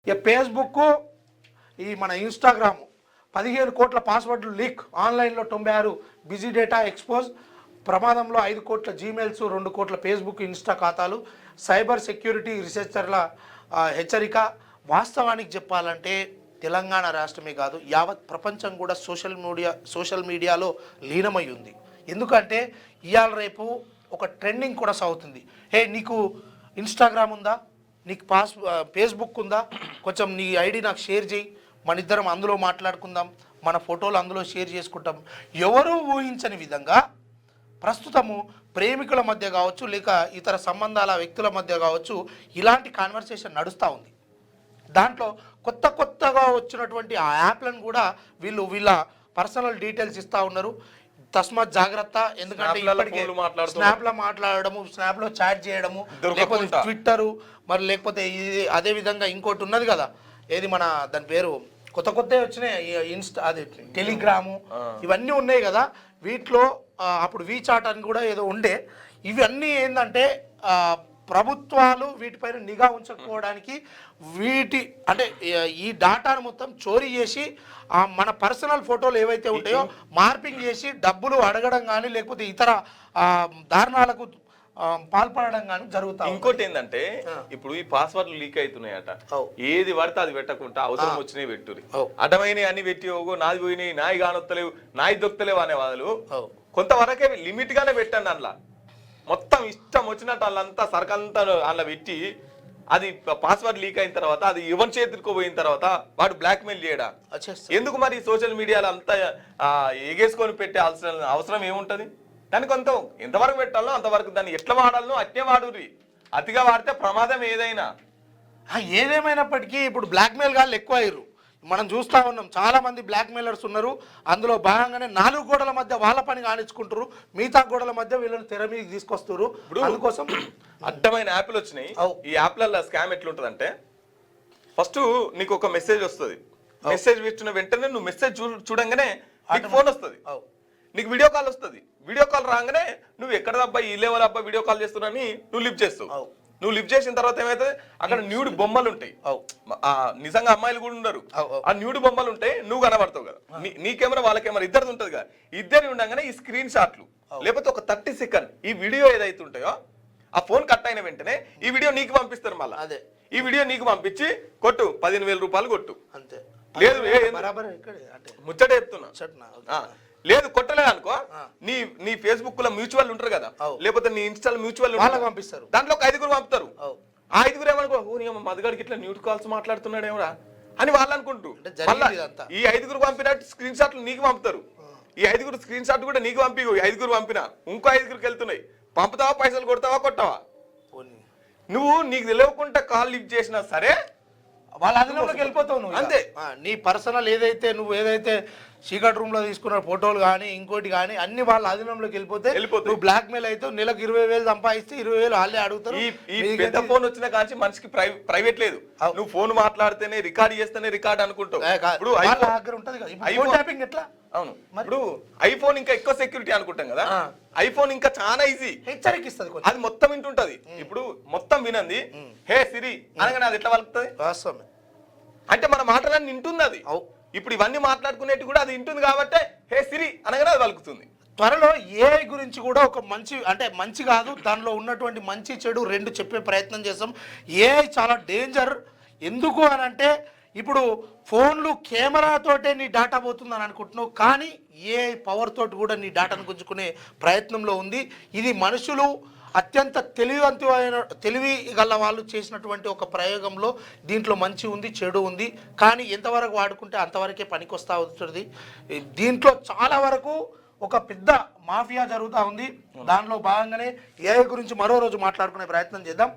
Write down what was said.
ఇక ఫేస్బుక్ ఈ మన ఇన్స్టాగ్రామ్ 15 కోట్ల పాస్వర్డ్లు లీక్, ఆన్లైన్లో 96 బిజీ డేటా ఎక్స్పోజ్, ప్రమాదంలో 5 కోట్ల జీమెయిల్స్, 2 కోట్ల ఫేస్బుక్ ఇన్స్టా ఖాతాలు, సైబర్ సెక్యూరిటీ రీసెర్చర్ల హెచ్చరిక. వాస్తవానికి చెప్పాలంటే తెలంగాణ రాష్ట్రమే కాదు, యావత్ ప్రపంచం కూడా సోషల్ మీడియాలో లీనమై ఉంది. ఎందుకంటే ఇవాళ రేపు ఒక ట్రెండింగ్ కూడా సాగుతుంది. హే, నీకు ఇన్స్టాగ్రామ్ ఉందా, నీకు ఫేస్బుక్ ఉందా, కొంచెం నీ ఐడి నాకు షేర్ చేయి, మన ఇద్దరం అందులో మాట్లాడుకుందాం, మన ఫోటోలు అందులో షేర్ చేసుకుంటాం. ఎవరూ ఊహించని విధంగా ప్రస్తుతము ప్రేమికుల మధ్య కావచ్చు, లేక ఇతర సంబంధాల వ్యక్తుల మధ్య కావచ్చు, ఇలాంటి కాన్వర్సేషన్ నడుస్తూ ఉంది. దాంట్లో కొత్తగా వచ్చినటువంటి ఆ యాప్లను కూడా వీళ్ళ పర్సనల్ డీటెయిల్స్ ఇస్తూ ఉన్నారు. తస్మాత్ జాగ్రత్త, ఎందుకంటే ఇప్పటికే స్నాప్లో మాట్లాడడము, స్నాప్లో చాట్ చేయడము, లేకపోతే ట్విట్టరు, మరి లేకపోతే ఇది అదేవిధంగా ఇంకోటి ఉన్నది కదా, ఏది మన దాని పేరు కొత్త వచ్చినాయి, ఇన్స్టా, అది టెలిగ్రాము, ఇవన్నీ ఉన్నాయి కదా. వీటిలో అప్పుడు వీచాట్ అని కూడా ఏదో ఉండే. ఇవన్నీ ఏంటంటే ప్రభుత్వాలు వీటిపైన నిఘా ఉంచకపోవడానికి అంటే ఈ డాటాను మొత్తం చోరీ చేసి మన పర్సనల్ ఫోటోలు ఏవైతే ఉంటాయో మార్పింగ్ చేసి డబ్బులు అడగడం కానీ, లేకపోతే ఇతర దారుణాలకు పాల్పడడం కానీ జరుగుతాయి. ఇంకోటి ఏంటంటే ఇప్పుడు ఈ పాస్వర్డ్లు లీక్ అవుతున్నాయట, ఏది పడితే అది పెట్టకుండా అవసరం వచ్చినాయి పెట్టురి, అడ్డమైనవి అన్ని పెట్టి నాది పోయినాయి, నాయి కానొత్తలేవు, నాయి దొక్కలేవు అనే వాళ్ళు కొంతవరకే లిమిట్ గానే పెట్టండి. అందులో మొత్తం ఇష్టం వచ్చినట్టు వాళ్ళంతా సరకంతా అందులో పెట్టి అది పాస్వర్డ్ లీక్ అయిన తర్వాత అది ఎవరి చేతికి పోయిన తర్వాత వాడు బ్లాక్మెయిల్ చేయడా? ఎందుకు మరి సోషల్ మీడియాలో అంతా ఎగేసుకొని పెట్టే అవసరం ఏముంటది? దానికి కొంత ఎంతవరకు పెట్టాలో అంతవరకు, దాన్ని ఎట్లా వాడాలనో అట్టే వాడుర్రి. అతిగా వాడితే ప్రమాదం ఏదేమైనప్పటికీ ఇప్పుడు బ్లాక్మెయిల్ గాళ్ళు ఎక్కువ అయ్యారు. మనం చూస్తూ ఉన్నాం, చాలా మంది బ్లాక్మెయిలర్స్ ఉన్నారు. అందులో భాగంగానే 4 గోడల మధ్య వాళ్ళ పని కానిచ్చుకుంటారు, మిగతా గోడల మధ్య వీళ్ళని తెర మీదకి తీసుకొస్తారు. అందుకోసం అడ్డమైన యాప్లు వచ్చినాయి. ఈ యాప్లలో స్కామ్ ఎట్లుంటదంటే, ఫస్ట్ నీకు ఒక మెసేజ్ వస్తుంది, మెసేజ్ పెట్టిన వెంటనే నువ్వు మెసేజ్ చూడంగానే నీకు ఫోన్ వస్తుంది, నీకు వీడియో కాల్ వస్తుంది. వీడియో కాల్ రాగానే నువ్వు ఎక్కడ అబ్బాయి, ఈ లెవెల్ అబ్బాయి వీడియో కాల్ చేస్తున్నాని నువ్వు లిఫ్ట్ చేస్తావు. నువ్వు లిఫ్ట్ చేసిన తర్వాత ఏమైతుంది, అక్కడ న్యూడ్ బొమ్మలు ఉంటాయి. నిజంగా అమ్మాయిలు కూడా ఉండరు, ఆ న్యూడ్ బొమ్మలు ఉంటాయి, నువ్వు కనబడతావు కదా. నీ కెమెరా వాళ్ళ కెమెరా ఇద్దరిది ఉంటుంది కదా. ఇద్దరు ఉండగానే ఈ స్క్రీన్ షాట్లు లేకపోతే ఒక 30 సెకండ్ ఈ వీడియో ఏదైతే ఉంటాయో ఆ ఫోన్ కట్ అయిన వెంటనే ఈ వీడియో నీకు పంపిస్తారు. మళ్ళీ అదే ఈ వీడియో నీకు పంపించి కొట్టు 15,000 రూపాయలు కొట్టు. అంతే. లేదు ముచ్చట చెప్తున్నా, లేదు కొట్టలేదు అనుకో, నీ ఫేస్బుక్ లో మ్యూచువల్ ఉంటారు కదా, లేకపోతే నీ ఇన్స్టాల్ మ్యూచువల్ పంపిస్తారు. దాంట్లో 5 పంపుతారు. ఆ 5 ఏమనుకో, మధుగాడికి ఇట్లా న్యూట్ కాల్స్ మాట్లాడుతున్నాడు ఏమరా అని వాళ్ళు అనుకుంటూ ఈ 5 పంపినట్టు స్క్రీన్ షాట్లు నీకు పంపుతారు. ఈ 5 స్క్రీన్ షాట్ కూడా నీకు పంపి 5 పంపినా ఇంకో 5 వెళ్తున్నాయి. పంపుతావా, పైసలు కొడతావా, కొట్టావా? నువ్వు నీకు తెలియకుండా కాల్ లిఫ్ట్ చేసినా సరే వాళ్ళ అధినంలోకి వెళ్ళిపోతావు నువ్వు. అంతే. నీ పర్సనల్ నువ్వు ఏదైతే సీక్రెట్ రూమ్ లో తీసుకున్న ఫోటోలు కానీ ఇంకోటి కానీ అన్ని వాళ్ళ అధీనంలోకి వెళ్ళిపోతే నువ్వు బ్లాక్ మెయిల్ అయితే నెలకు 20,000 సంపాదిస్తే 20,000 వాళ్ళే అడుగుతారు. ఈ పెద్ద ఫోన్ వచ్చిన కానీ మనిషికి ప్రైవేట్ లేదు. నువ్వు ఫోన్ మాట్లాడితేనే రికార్డ్ చేస్తేనే రికార్డ్ అనుకుంటావు. ఇప్పుడు ఎట్లా? అవును, ఇప్పుడు ఐఫోన్ ఇంకా ఎక్కువ సెక్యూరిటీ అనుకుంటాం కదా, ఐఫోన్ ఇంకా చాలా ఈజీ, హెచ్చరికిస్తుంది, అది మొత్తం వింటుంటది. ఇప్పుడు మొత్తం వినంది హే సిరి అనగానే అది ఎట్లా వలుకుతుంది? వాస్తవమే. అంటే మన మాటలన్నీ వింటుంది అది. ఇప్పుడు ఇవన్నీ మాట్లాడుకునేటి కూడా అది వింటుంది కాబట్టి హే సిరి అనగానే అది వలుకుతుంది. త్వరలో ఏఐ గురించి కూడా ఒక మంచి కాదు, దానిలో ఉన్నటువంటి మంచి చెడు 2 చెప్పే ప్రయత్నం చేస్తాం. ఏఐ చాలా డేంజర్. ఎందుకు అని అంటే, ఇప్పుడు ఫోన్లు కెమెరాతోటే నీ డేటా పోతుందని అనుకుంటున్నావు, కానీ ఏఐ పవర్ తోటి కూడా నీ డేటాను గుంజుకునే ప్రయత్నంలో ఉంది. ఇది మనుషులు అత్యంత తెలివి గల వాళ్ళు చేసినటువంటి ఒక ప్రయోగంలో దీంట్లో మంచి ఉంది, చెడు ఉంది. కానీ ఎంతవరకు వాడుకుంటే అంతవరకే పనికొస్తా ఉంటుంది. దీంట్లో చాలా వరకు ఒక పెద్ద మాఫియా జరుగుతూ ఉంది. దానిలో భాగంగానే ఏఐ గురించి మరో రోజు మాట్లాడుకునే ప్రయత్నం చేద్దాం.